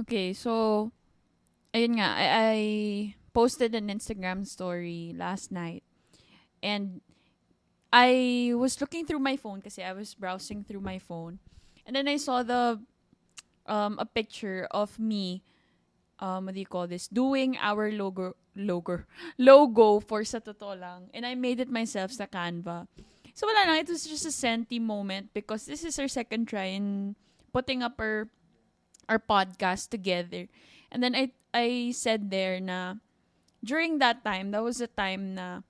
Okay, so, ayun nga, I posted an Instagram story last night. And I was looking through my phone kasi I was browsing through my phone. And then I saw a picture of me, what do you call this? Doing our logo for Sa Totoo Lang. And I made it myself sa Canva. So wala lang, it was just a senti moment because this is our second try in putting up our podcast together. And then I said there na during that time, that was the time na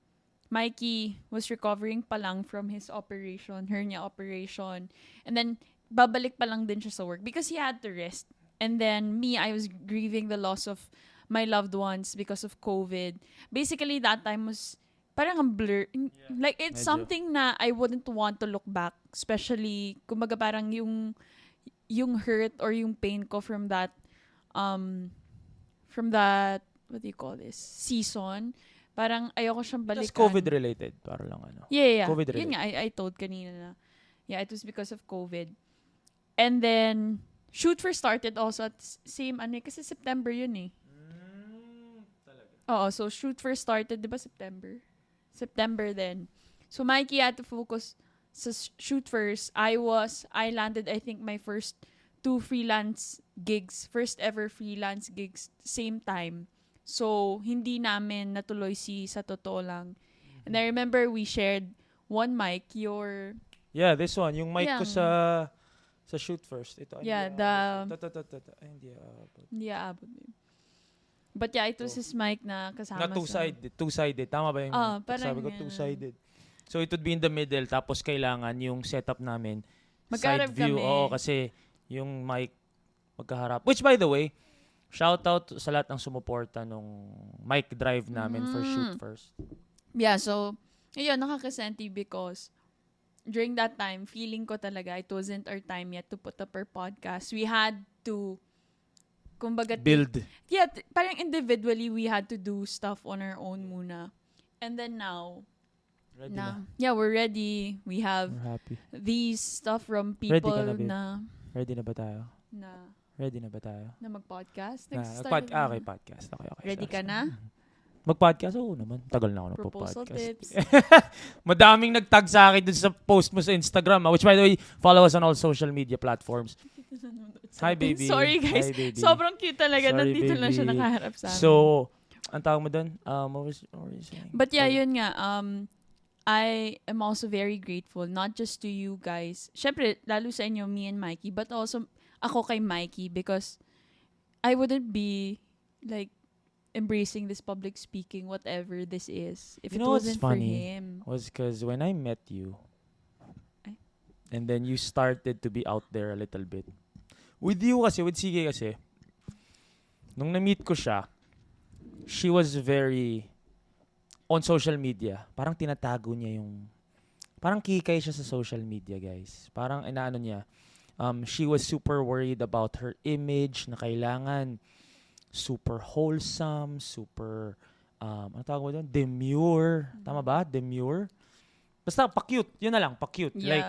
Mikey was recovering pa lang from his operation, hernia operation. And then, babalik pa lang din siya sa work because he had to rest. And then, me, I was grieving the loss of my loved ones because of COVID. Basically, that time was parang ang blur. Like, it's Medyo. something na I wouldn't want to look back. Especially, kumbaga parang yung hurt or yung pain ko from that, what do you call this, season. Parang ayoko siyang balikan. That's COVID-related. Para lang ano. Yeah. COVID-related. Yun nga, I told kanina na, yeah, it was because of COVID. And then, shoot first started also at same, kasi September yun eh. Talaga. Oo, so shoot first started, di ba September? September then. So Mikey had to focus sa shoot first. I landed, I think, my first 2 freelance gigs. First ever freelance gigs, same time. So, hindi namin natuloy Sa Totoo Lang. And I remember we shared one mic, Yeah, this one. Yung mic ko Yang- sa shoot first. Ito. Yeah, Hindi aabot. hindi aabot yun. But yeah, it was his mic na kasama Na two-sided. Tama ba yung parang sabi ko? Two-sided. So, it would be in the middle. Tapos, kailangan yung setup namin. Magkaharap Side view. kami. Oo, kasi yung mic magkaharap. Which, by the way, shout out sa lahat ng sumuporta nung mic drive namin for shoot first. Yeah, so, yun, nakakasenti because during that time, feeling ko talaga it wasn't our time yet to put up our podcast. We had to, kumbaga, Build. Parang individually, we had to do stuff on our own muna. And then now, Ready na. yeah, we're ready. We have We're happy. these stuff from Ready people ka na, babe? Ready na ba tayo? Na mag-podcast. Okay, podcast. Okay. Ready ka na? Mag-podcast? Oo naman. Tagal na ako Proposal nagpo-podcast. tips. Madaming nag-tag sa akin dun sa post mo sa Instagram. Which, by the way, follow us on all social media platforms. Hi, baby. Sorry, guys. Hi, baby. Sobrang cute talaga. Sorry, Nandito lang siya baby. nakaharap sa amin. So, ang tawag mo dun? What was you saying? But yeah, yun nga. I am also very grateful, not just to you guys. Syempre, lalo sa inyo, me and Mikey, but also ako kay Mikey because I wouldn't be like embracing this public speaking, whatever this is, if You it know what's wasn't for funny? him. Was because when I met you, Ay. and then you started to be out there a little bit. With you kasi, with Sige kasi, nung na-meet ko siya, she was very on social media. Parang tinatago niya yung, parang kikay siya sa social media, guys. Parang inaano niya, she was super worried about her image na kailangan super wholesome, super, ano tawag mo doon? Demure. Tama ba? Demure? Basta pa-cute. Yun na lang, pa-cute. Yeah. Like,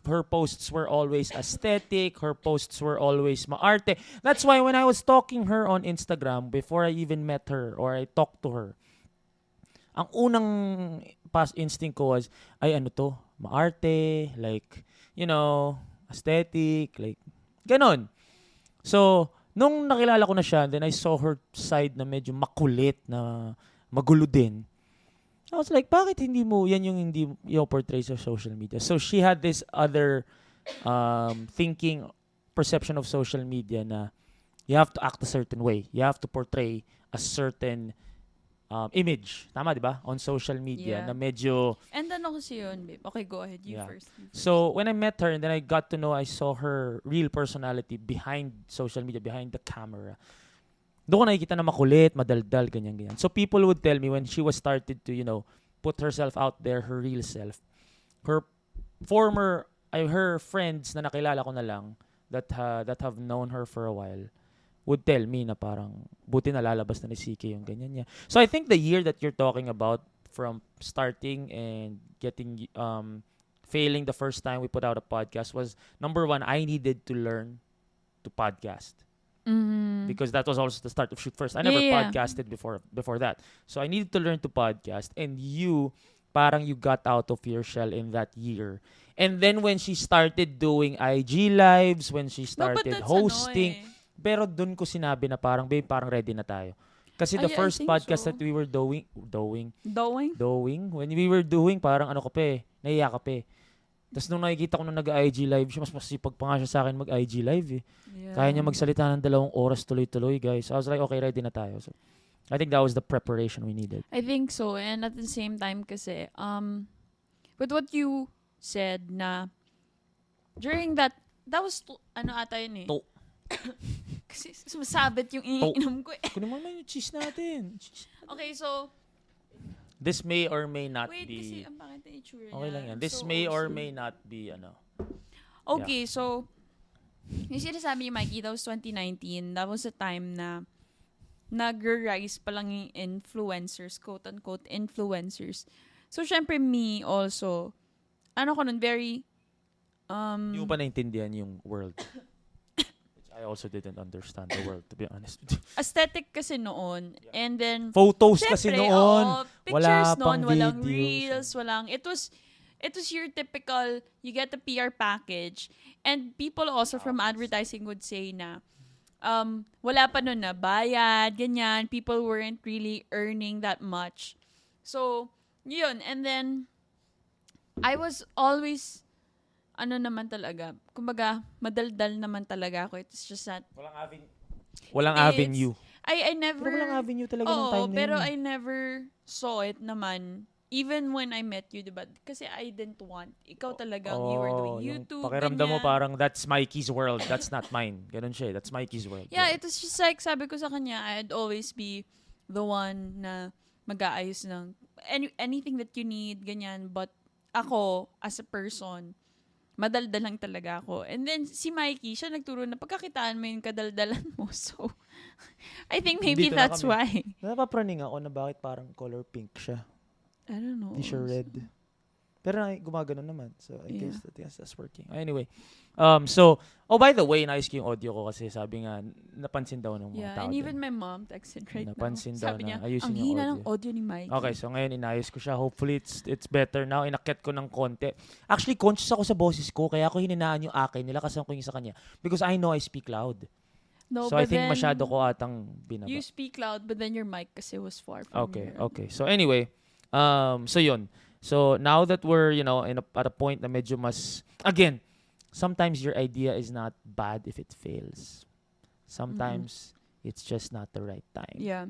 her posts were always aesthetic. Her posts were always maarte. That's why when I was stalking her on Instagram, before I even met her or I talked to her, ang unang past instinct ko was, ay ano to? Maarte, like, aesthetic, like, ganon. So, nung nakilala ko na siya, then I saw her side na medyo makulit, na magulo din. I was like, bakit hindi mo, yan yung hindi portray sa social media. So, she had this other thinking, perception of social media na you have to act a certain way. You have to portray a certain image. Tama, di ba? On social media na medyo... And ano kasi yun, babe? Okay, go ahead. You Yeah. first. So, when I met her and then I got to know, I saw her real personality behind social media, behind the camera. Doon ko nakikita na makulit, madaldal, ganyan. So, people would tell me when she was started to, put herself out there, her real self, her friends na nakilala ko na lang that have known her for a while would tell me na parang buti na lalabas na ni CK yung ganyan niya. So I think the year that you're talking about from starting and getting failing the first time we put out a podcast was number one, I needed to learn to podcast. Mm-hmm. because that was also the start of Shoot First. I never Yeah. podcasted before that. So I needed to learn to podcast, and parang you got out of your shell in that year. And then when she started doing IG lives, when she No, but started that's hosting, ano eh. pero dun ko sinabi na parang, babe, parang ready na tayo. Kasi the I first think podcast so. that we were doing, when we were doing, parang ano ko pa eh, nahiya ka pa eh. Tapos nung nakikita ko nung nag-IG live siya, mas masipag pa nga siya sa akin mag-IG live eh. Yeah. Kaya niya magsalita ng 2 oras tuloy-tuloy, guys. I was like, okay, ready na tayo. So, I think that was the preparation we needed. I think so. And at the same time kasi, with what you said na, during that was, ano ata yun eh. To. Kasi sumasabit yung iniinom ko eh. Kunin mo naman yung cheese natin. Cheese. Okay, so, This may or may not wait, be... kasi ang pangit na itsura Okay niya. lang yan. This So may or awesome. may not be, ano. Okay, so, yung sinasabi ni Mikey, that was 2019. That was a time na nag-rise pa lang yung influencers, quote-unquote influencers. So, syempre me also, ano ko nun, very, Hindi mo pa naintindihan yung world. Which I also didn't understand the world, to be honest with you. aesthetic kasi noon. Yeah. And then, Photos kasi syempre, noon. oo, pictures Wala pang noon, walang videos. reels, walang, it was your typical, you get the PR package. And people also from advertising would say na, wala pa nun na bayad, ganyan. People weren't really earning that much. So, yun. And then, I was always, ano naman talaga, kumbaga, madaldal naman talaga ako. It's just that, Walang It's- avenue. I never, Pero walang avenue talaga ng oo, time na pero yun. I never saw it naman. Even when I met you, diba? Kasi I didn't want. Ikaw talagang, you were doing yung YouTube, pakiramdam mo ganyan. parang, that's Mikey's world. That's not mine. Ganun siya eh. That's Mikey's world. Yeah, it was just like, sabi ko sa kanya, I'd always be the one na mag-aayos ng anything that you need, ganyan. But ako, as a person, madaldal lang talaga ako. And then, si Mikey, siya nagturo na pagkakitaan mo yung kadaldalan mo. So, I think maybe Dito na that's kami. why. Napapraning ako na bakit parang color pink siya. I don't know. Hindi siya red. Pero gumagano naman. So, I Yeah. guess that's working. Anyway. So, by the way, naayos ko yung audio ko kasi sabi nga, napansin daw ng mga Yeah, tao. and even dun. my mom texted right Napansin now. daw Sabi na niya, ayusin ang yung hina audio. ng audio ni Mikey. Okay, so ngayon inayos ko siya. Hopefully, it's better now. Inakyat ko ng konti. Actually, conscious ako sa boses ko, kaya ako hininaan yung akin. Nilakasan ko yung sa kanya. Because I know I speak loud. No, So, I but think then, masyado ko atang binaba. you speak loud, but then your mic kasi was far from Okay, your- okay. So anyway, so yun. So now that we're, at a point na medyo mas, again, sometimes your idea is not bad if it fails. Sometimes it's just not the right time. Yeah.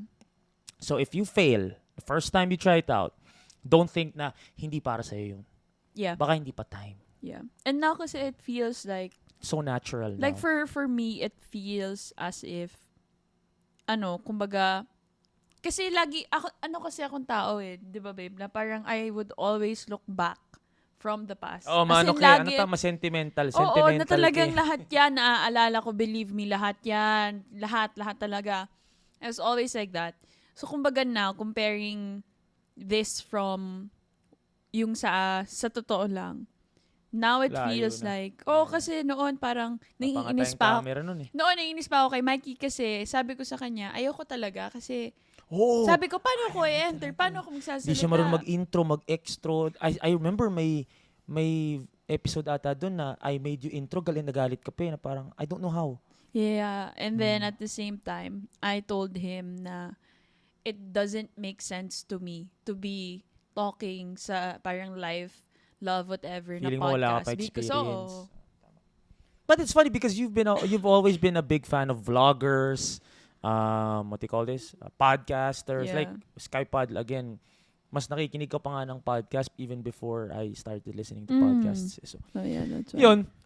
So if you fail, the first time you try it out, don't think na hindi para sa'yo yun. Yeah. Baka hindi pa time. Yeah. And now kasi it feels like, So natural like now. for me, it feels as if, kumbaga, kasi lagi, kasi akong tao eh, di ba babe, na parang I would always look back from the past. Oh, As maano in, kaya? Ano lagi- tama? Sentimental. Oo, Sentimental na talagang kay. lahat yan, naaalala ko, believe me, lahat yan. Lahat talaga. It was always like that. So, kumbaga now, comparing this from yung sa totoo lang, now it Layo feels na. like, kasi noon parang Napangatay naiinis yung pa ako. camera nun eh. Noon, naiinis pa ako kay Mikey kasi sabi ko sa kanya, ayoko talaga kasi Oh! sabi ko, paano ko i-enter? Paano ako magsasalita? Di siya marunong mag-intro, mag-extro. I remember may episode ata doon na I made you intro, galit na galit ka pa na parang, I don't know how. Yeah, and then at the same time, I told him na it doesn't make sense to me to be talking sa parang live, love, whatever Feeling na mo wala podcast. ka pa Because, experience. But it's funny because you've always been a big fan of vloggers, what do you call this? Podcasters, Yeah. like Skypod again. Mas nakikinig ka pa nga ng podcast even before I started listening to podcasts. So, yeah, that's why. yun.